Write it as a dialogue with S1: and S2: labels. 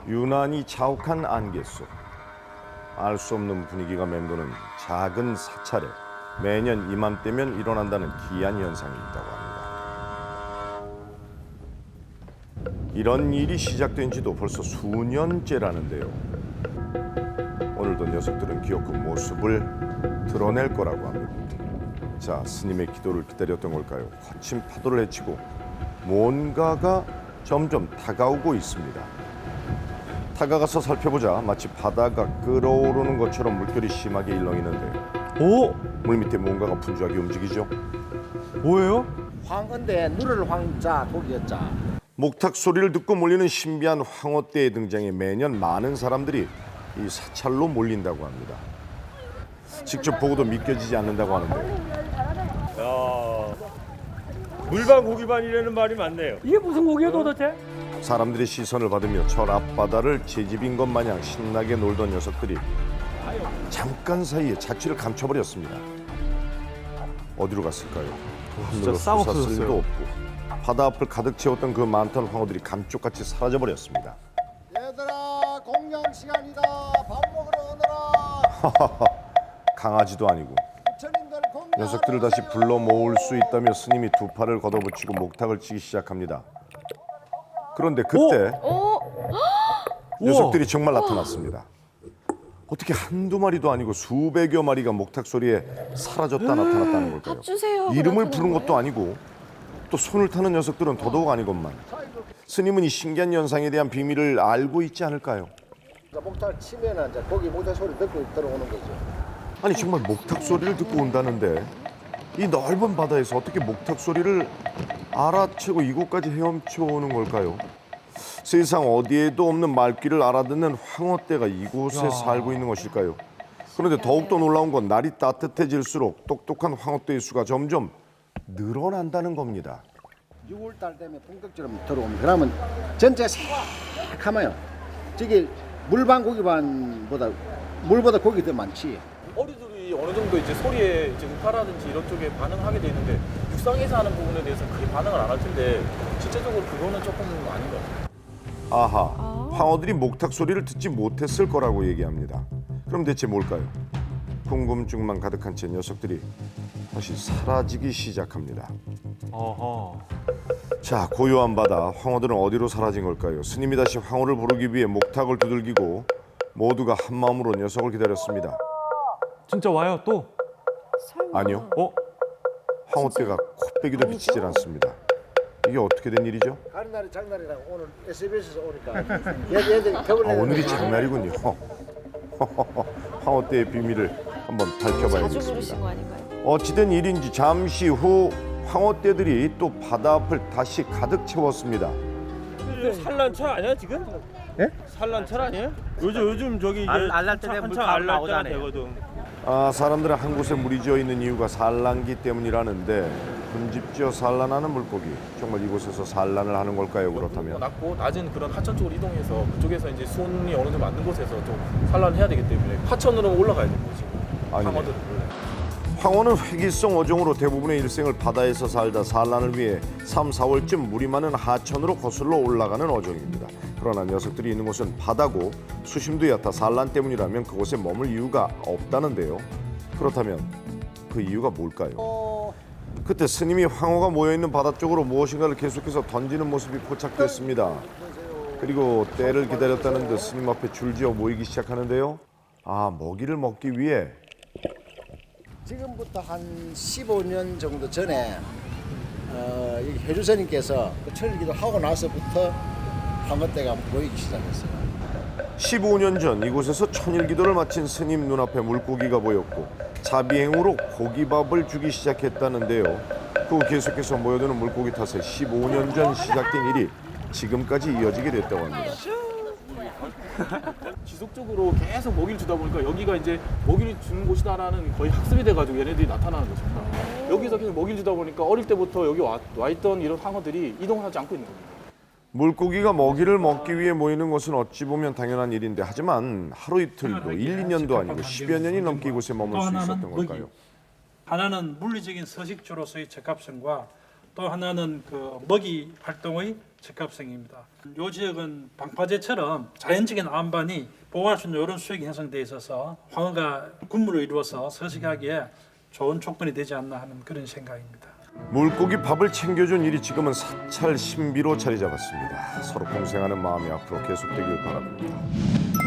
S1: 유난히 자욱한 안개 속 알 수 없는 분위기가 맴도는 작은 사찰에 매년 이맘때면 일어난다는 기이한 현상이 있다고 합니다. 이런 일이 시작된 지도 벌써 수년째라는데요. 오늘도 녀석들은 기어코 모습을 드러낼 거라고 합니다. 자, 스님의 기도를 기다렸던 걸까요? 거친 파도를 헤치고 뭔가가 점점 다가오고 있습니다. 다가가서 살펴보자 마치 바다가 끓어오르는 것처럼 물결이 심하게 일렁이는데
S2: 오!
S1: 물 밑에 뭔가가 분주하게 움직이죠.
S2: 뭐예요?
S3: 황인데 누를 황자 독이었자.
S1: 목탁 소리를 듣고 몰리는 신비한 황어떼의 등장에 매년 많은 사람들이 이 사찰로 몰린다고 합니다. 직접 보고도 믿겨지지 않는다고 하는데
S2: 야, 물반 고기반이라는 말이 많네요.
S4: 이게 무슨 곡이에요 도대체?
S1: 사람들의 시선을 받으며 절 앞바다를 제집인 것 마냥 신나게 놀던 녀석들이 잠깐 사이에 자취를 감춰버렸습니다. 어디로 갔을까요? 하늘로
S2: 싹
S1: 솟았을
S2: 없어졌어요.
S1: 리도 없고 바다 앞을 가득 채웠던 그 많던 황어들이 감쪽같이 사라져버렸습니다.
S3: 얘들아 공양 시간이다. 밥 먹으러 오너라.
S1: 강아지도 아니고
S3: 부처님들 공양.
S1: 녀석들을 다시 불러 모을 수 있다며 스님이 두 팔을 걷어붙이고 목탁을 치기 시작합니다. 그런데 그때 녀석들이 정말 나타났습니다. 어떻게 한두 마리도 아니고 수백여 마리가 목탁 소리에 사라졌다 나타났다는 걸까요?
S5: 밥 주세요.
S1: 이름을
S5: 나타난
S1: 부른 것도
S5: 거예요?
S1: 아니고 또 손을 타는 녀석들은 더더욱 아니건만 스님은 이 신기한 현상에 대한 비밀을 알고 있지 않을까요?
S3: 목탁 치면은 이제 거기 목탁 소리 듣고 들어오는 거죠.
S1: 아니 정말 목탁 소리를 듣고 온다는데 이 넓은 바다에서 어떻게 목탁 소리를 알아채고 이곳까지 헤엄쳐 오는 걸까요? 세상 어디에도 없는 말귀를 알아듣는 황어떼가 이곳에 살고 있는 것일까요? 그런데 더욱더 놀라운 건 날이 따뜻해질수록 똑똑한 황어떼의 수가 점점 늘어난다는 겁니다.
S3: 6월달 되면 본격적으로 들어오면 그러면 전체 새카마요. 저기 물반 고기반보다 물보다 고기 더 많지.
S6: 어류들이 어느 정도 이제 소리에 이제 음파라든지 이런 쪽에 반응하게 돼 있는데 육상에서 하는 부분에 대해서 크게 반응을 안 할 텐데 실제적으로 그거는 조금 아닌 것 같아요.
S1: 아하, 황어들이 목탁 소리를 듣지 못했을 거라고 얘기합니다. 그럼 대체 뭘까요? 궁금증만 가득한 채 녀석들이 다시 사라지기 시작합니다.
S2: 어허.
S1: 자, 고요한 바다, 황어들은 어디로 사라진 걸까요? 스님이 다시 황어를 부르기 위해 목탁을 두들기고 모두가 한 마음으로 녀석을 기다렸습니다.
S2: 진짜 와요 또?
S5: 설마.
S1: 아니요,
S2: 어?
S1: 황어떼가 코빼기도 비치질 않습니다. 이게 어떻게 된 일이죠?
S3: 가는 날이 장날이라 오늘 SBS에서 오니까 얘들이 겁을
S1: 아, 오늘이 장날이군요. 황어떼의 비밀을 한번
S5: 자주 부르신
S1: 밝혀봐야겠습니다.
S5: 거 아닌가요?
S1: 어찌된 일인지 잠시 후 황어떼들이 또 바다 앞을 다시 가득 채웠습니다.
S2: 산란철 아니야 지금?
S4: 예?
S2: 산란철 아니에요? 요즘 저기 이제
S4: 알랄 때 되면 물 바로 나오잖아요.
S2: 되거든.
S1: 아, 사람들은 한 곳에 물이 지어 있는 이유가 산란기 때문이라는데 군집지어 산란하는 물고기 정말 이곳에서 산란을 하는 걸까요? 그렇다면
S6: 낮고 낮은 그런 하천 쪽으로 이동해서 그쪽에서 이제 수온이 어느 정도 맞는 곳에서 좀 산란해야 되기 때문에 하천으로 올라가야 되는 거지.
S1: 아니네.
S6: 황어들은 원래.
S1: 황어는 회기성 어종으로 대부분의 일생을 바다에서 살다 산란을 위해 3, 4월쯤 물이 많은 하천으로 거슬러 올라가는 어종입니다. 그러나 녀석들이 있는 곳은 바다고 수심도 얕아 산란 때문이라면 그곳에 머물 이유가 없다는데요. 그렇다면 그 이유가 뭘까요? 그때 스님이 황어가 모여있는 바다 쪽으로 무엇인가를 계속해서 던지는 모습이 포착됐습니다. 그리고 때를 기다렸다는 듯 스님 앞에 줄지어 모이기 시작하는데요. 아, 먹이를 먹기 위해
S3: 지금부터 한 15년 정도 전에 여기 해주선님께서 그 천일기도 하고 나서부터 황어떼가 모이기 시작했어요.
S1: 15년 전 이곳에서 천일기도를 마친 스님 눈앞에 물고기가 보였고 자비행으로 고기밥을 주기 시작했다는데요. 그 후 계속해서 모여드는 물고기 탓에 15년 전 시작된 일이 지금까지 이어지게 됐다고 합니다.
S6: 지속적으로 계속 먹이를 주다 보니까 여기가 이제 먹이를 주는 곳이다라는 거의 학습이 돼가지고 얘네들이 나타나는 거죠. 여기서 계속 먹이를 주다 보니까 어릴 때부터 여기 와 있던 이런 황어들이 이동을 하지 않고 있는 겁니다.
S1: 물고기가 먹이를 먹기 위해 모이는 것은 어찌 보면 당연한 일인데 하지만 하루 이틀도 1, 2년도 아니고 10여 년이 넘게 이곳에 머물 수 있었던 걸까요?
S7: 하나는 물리적인 서식주로서의 적합성과 또 하나는 그 먹이 활동의 적합성입니다. 요 지역은 방파제처럼 자연적인 안반이 보호할 수 있는 이런 수역이 형성돼 있어서 황어가 군무를 이루어서 서식하기에 좋은 조건이 되지 않나 하는 그런 생각입니다.
S1: 물고기 밥을 챙겨준 일이 지금은 사찰 신비로 자리 잡았습니다. 서로 공생하는 마음이 앞으로 계속되길 바랍니다.